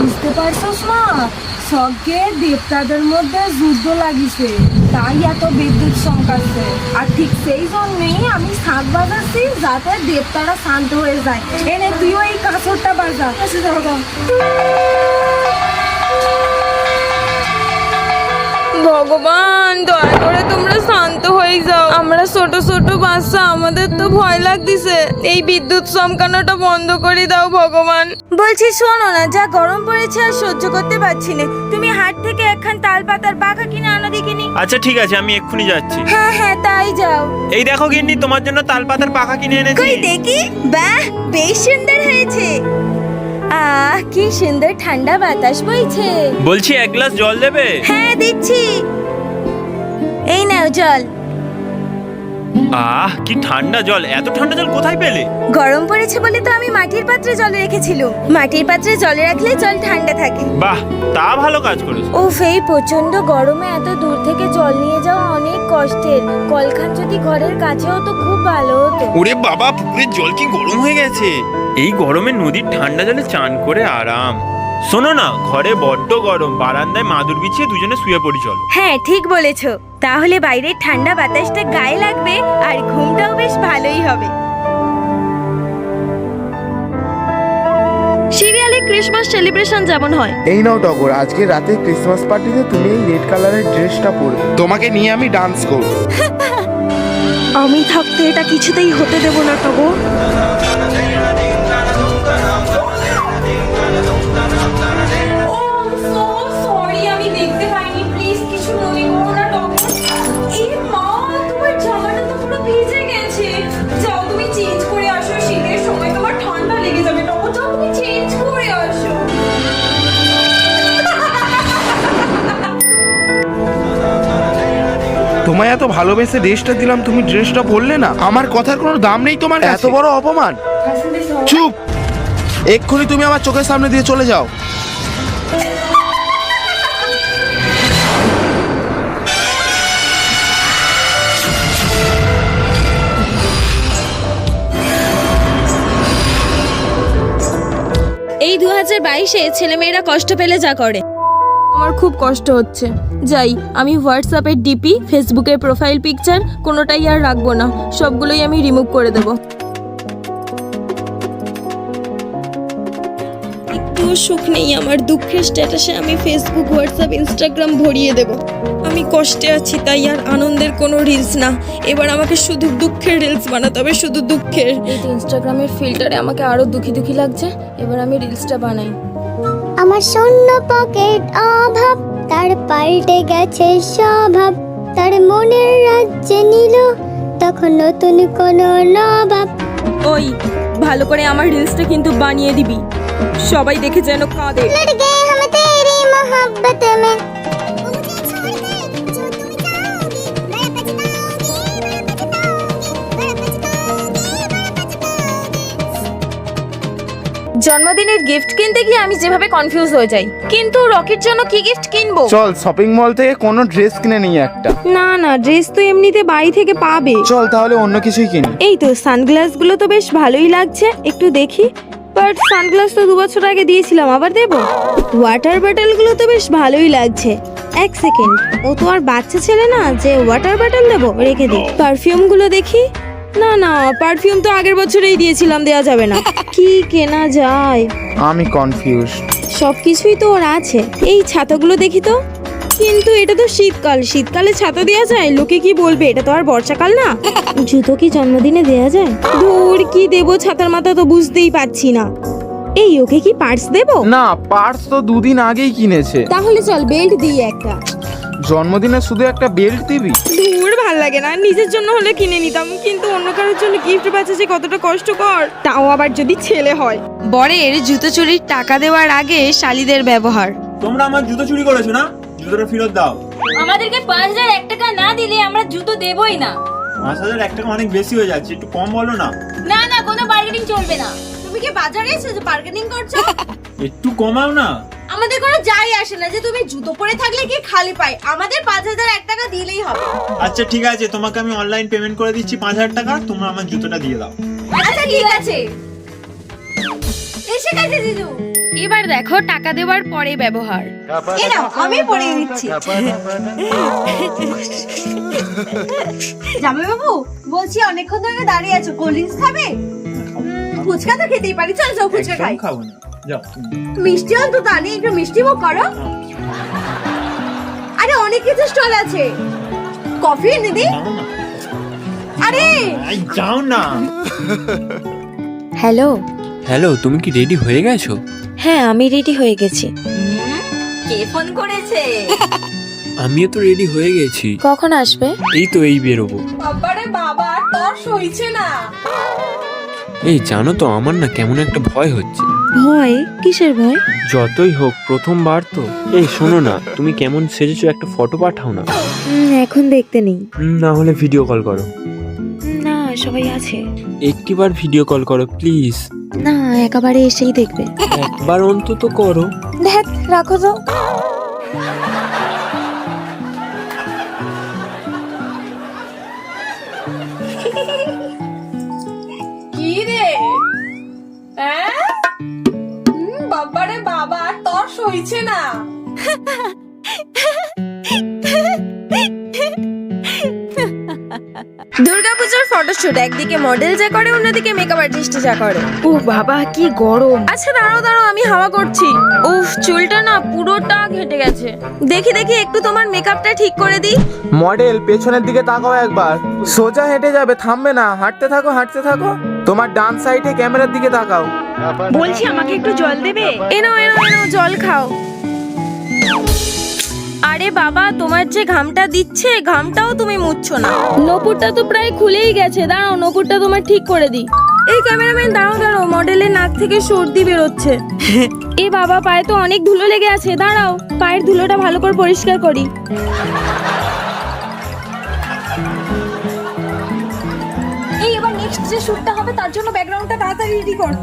বুঝতে পারছস না, স্বর্গের দেবতাদের মধ্যে যুদ্ধ লাগিছে, তাই এত বিদ্যুৎ চমকাচ্ছে। আর ঠিক সেই জন্যই আমি শাঁখ বাজাচ্ছি, যাতে দেবতারা শান্ত হয়ে যায়। এনে তুইও এই কাঁচরটা বাজা। ভগবান, দয়া করে তোমরা শান্ত হয়ে যাও। আমরা ছোট ছোট বাচ্চা, আমাদের তো ভয় লাগতেছে। এই বিদ্যুৎ চমকানোটা বন্ধ করে দাও ভগবান। বলছি শোনো না, যা গরম পড়েছে আর সহ্য করতে পারছি না। তুমি হাট থেকে একখান তাল পাতার পাখা কিনে আনো দেখিনি। আচ্ছা ঠিক আছে, আমি এক্ষুনি যাচ্ছি। হ্যাঁ হ্যাঁ, তাই যাও। এই দেখো গিন্নি, তোমার জন্য তাল পাতার পাখা কিনে এনেছি। কই দেখি। বাহ, বেশ সুন্দর হয়েছে। আহ, কি সুন্দর ঠান্ডা বাতাস বইছে। বলছি এক গ্লাস জল দেবে? হ্যাঁ দিচ্ছি, এই নাও জল। আহ, কি ঠান্ডা জল! এত ঠান্ডা জল কোথায় পেলে? গরম পড়েছে বলে তো আমি মাটির পাত্রে জল রেখেছিল। মাটির পাত্রে জলে রাখলে জল ঠান্ডা থাকে। বাহ, তা ভালো কাজ করেছো। উফ, এই প্রচন্ড গরমে এত দূর থেকে জল নিয়ে যাওয়া অনেক কষ্টের। কলখান যদি ঘরের কাছে হতো খুব ভালো হতো। ওরে বাবা, পুকুরের জল কি গরম হয়ে গেছে! এই গরমে নদীর ঠান্ডা জলে চান করে আরাম। শোনো না, ঘরে বড্ড গরম, বারান্দায় মাদুর বিছিয়ে দুজনে শুয়ে পড়ি চলো। হ্যাঁ ঠিক বলেছো, তাহলে বাইরের ঠান্ডা বাতাসটা গায়ে লাগবে আর ঘুমটাও বেশ ভালোই হবে। সিরিয়ালে ক্রিসমাস সেলিব্রেশন যেমন হয়। এই নাও টগর, আজকে রাতে ক্রিসমাস পার্টিতে তুমি এই রেড কালারের ড্রেসটা পরবে। তোমাকে নিয়ে আমি ডান্স করব। আমি থাকতে এটা কিছুতেই হতে দেব না টগর। তোমায় এত ভালোবেসে ড্রেসটা দিলাম, তুমি ড্রেসটা পরলে না। আমার কথার কোনো দাম নেই তোমার কাছে? এত বড় অপমান! চুপ! এক্ষুনি তুমি আমার চোখের সামনে দিয়ে চলে যাও। এই 2022-এ ছেলেমেয়েরা কষ্ট পেলে যা করে। আমার খুব কষ্ট হচ্ছে। যাই, আমি হোয়াটসঅ্যাপের ডিপি, ফেসবুকের প্রোফাইল পিকচার কোনোটাই আর রাখবো না, সবগুলোই আমি রিমুভ করে দেব। একটুও সুখ নেই আমার, দুঃখের স্ট্যাটাসে আমি ফেসবুক, হোয়াটসঅ্যাপ, ইনস্টাগ্রাম ভরিয়ে দেব। আমি কষ্টে আছি, তাই আর আনন্দের কোনো রিলস না। এবার আমাকে শুধু দুঃখের রিলস বানাতে হবে, শুধু দুঃখের। এই ইনস্টাগ্রামের ফিল্টারে আমাকে আরো দুঃখী দুঃখী লাগছে। এবার আমি রিলসটা বানাই। আমার শূন্য পকেট অভাব, তার পাল্টে গেছে স্বভাব। তার মনের রাজ্যে নিল তখন নতুন কোন নবাব। ওই, ভালো করে আমার রিলসটা কিন্তু বানিয়ে দিবি, সবাই দেখে যেন কাঁদে। लड़ गए हम तेरी मोहब्बत में। জন্মদিনের গিফট কিনতে গিয়ে আমি যেভাবে কনফিউজ হয়ে যাই, কিন্তু রকির জন্য কি গিফট কিনবো? চল শপিং মল থেকে কোনো ড্রেস কিনে নিই একটা। না না, ড্রেস তো এমনিতে বাড়ি থেকে পাবে। চল তাহলে অন্য কিছুই কিনি। এই তো সানগ্লাস গুলো তো বেশ ভালোই লাগছে, একটু দেখি। বাট সানগ্লাস তো 2 বছর আগে দিয়েছিলাম, আবার দেবো? ওয়াটার বটল গুলো তো বেশ ভালোই লাগছে। এক সেকেন্ড, ও তো আর বাচ্চা ছেলে না যে ওয়াটার বটল দেবো, রেখে দিই। পারফিউম গুলো দেখি। না না, পারফিউম তো আগের বছরেই দিয়েছিলাম, দেওয়া যাবে না। কি কেনা যায়? আমি কনফিউজড। সবকিছুই তো ওর আছে। এই ছাতাগুলো দেখি তো, কিন্তু এটা তো শীতকাল, শীতকালে ছাতা দেওয়া যায়? লোকে কি বলবে, এটা তো আর বর্ষাকাল না। জুতো কি জন্মদিনে দেওয়া যায়? দূর, কি দেবো, ছাতার মাথা তো বুঝতেই পারছি না। এই, ওকে কি পার্স দেবো? না, পার্স তো 2 দিন আগেই কিনেছে। তাহলে চল বেল্ট দিই একটা। জন্মদিনে শুধু একটা বেল্ট দিবি? দূর, ভাল লাগে না। নিজের জন্য হলে কিনে নিতাম, কিন্তু অন্য কারোর জন্য গিফট বাঁচা যে কতটা কষ্টকর, তাও আবার যদি ছেলে হয়। বরের জুতো চুরির টাকা দেওয়ার আগে শালিদের ব্যবহার। তোমরা আমার জুতো চুরি করেছো না? জুতো জুতোটা ফেরত দাও। আমাদেরকে 5001 টাকা না দিলে আমরা জুতো দেবই না। 5001 টাকা অনেক বেশি হয়ে যাচ্ছে, একটু কম বলো না। না না, কোনো বার্গেনিং চলবে না। তুমি কি বাজারে এসে যে বার্গেনিং করছো? একটু কমাও না। আমাদের কোনো যাই আসে না যে তুমি জুতো পরে থাকলে কি খালি পাই, আমাদের 5001 টাকা দিলেই হবে। আচ্ছা ঠিক আছে, তোমাকে আমি অনলাইন পেমেন্ট করে দিচ্ছি 5000 টাকা, তোমরা আমার জুতোটা দিয়ে দাও। আচ্ছা ঠিক আছে। এসে গেছে জিজু। এবার দেখো টাকা দেওয়ার পরে ব্যবহার। এই নাও, আমি পরিয়ে দিচ্ছি। জামাই বাবু, বলছি অনেকক্ষণ ধরে দাঁড়িয়ে আছো, কোল্ড ড্রিঙ্কস খাবে? ফুচকা তো খেতেই পারি, চল চল ফুচকা খাই। একদম খাবো না, যাও। মিষ্টি অন্তত আনি, একটু মিষ্টি মুখ করো। আরে অনেক কিছু স্টল আছে, কফি এনে দি। যাও না। আরে এই যাও না। হ্যালো। হ্যালো, তুমি কি রেডি হয়ে গেছো? হ্যাঁ আমি রেডি হয়ে গেছি। কে ফোন করেছে? আমিও তো রেডি হয়ে গেছি। কখন আসবে? এই তো এই বেরোবো। বাবারে বাবা, তোর সইছে না। এই জানো তো, আমার না কেমন একটা ভয় হচ্ছে। ভয়? কিসের ভয়? যতই হোক প্রথমবার তো। এই শোনো না, তুমি কেমন সেজেছো একটা ফটো পাঠাও না। এখন দেখতে নেই। না হলে ভিডিও কল করো। না সবাই আছে। একটিবার ভিডিও কল করো প্লিজ। না একেবারে এসেই দেখবে। একবার অন্তত করো। দেখ রাখো তো। কি রে? হ্যাঁ? বাবারে বাবা, তোর সইছে না। দুর্গাপূজার ফটোশুট, একদিকে মডেল যা করে অন্যদিকে মেকআপ আর্টিস্ট যা করে। ও বাবা কি গরম। আচ্ছা দাঁড়াও দাঁড়াও, আমি হাওয়া করছি। উফ চুলটা না পুরোটা ঘেটে গেছে। দেখি দেখি একটু তোমার মেকআপটা ঠিক করে দিই। মডেল পেছনের দিকে তাকাও একবার, সোজা হেঁটে যাবে, থামবে না, হাঁটতে থাকো হাঁটতে থাকো। তোমার ডান সাইডে ক্যামেরার দিকে তাকাও। বলছি আমাকে একটু জল দেবে? এনো এনো এনো, জল খাও। আরে বাবা, তোমার যে ঘামটা দিচ্ছে, ঘামটাও তুমি মুছছো না। নপুরটা তো প্রায় খুলেই গেছে, দাঁড়াও নপুরটা তোমার ঠিক করে দিই। এই ক্যামেরাম্যান দাঁড়াও দাঁড়াও, মডেলের নাক থেকে সর্দি বেরোচ্ছে। এ বাবা, পায়ে তো অনেক ধুলো লেগে আছে, দাঁড়াও পায়ের ধুলোটা ভালো করে পরিষ্কার করি। এই এবার নেক্সট যে শুটটা হবে তার জন্য ব্যাকগ্রাউন্ডটা তাড়াতাড়ি রেডি কর।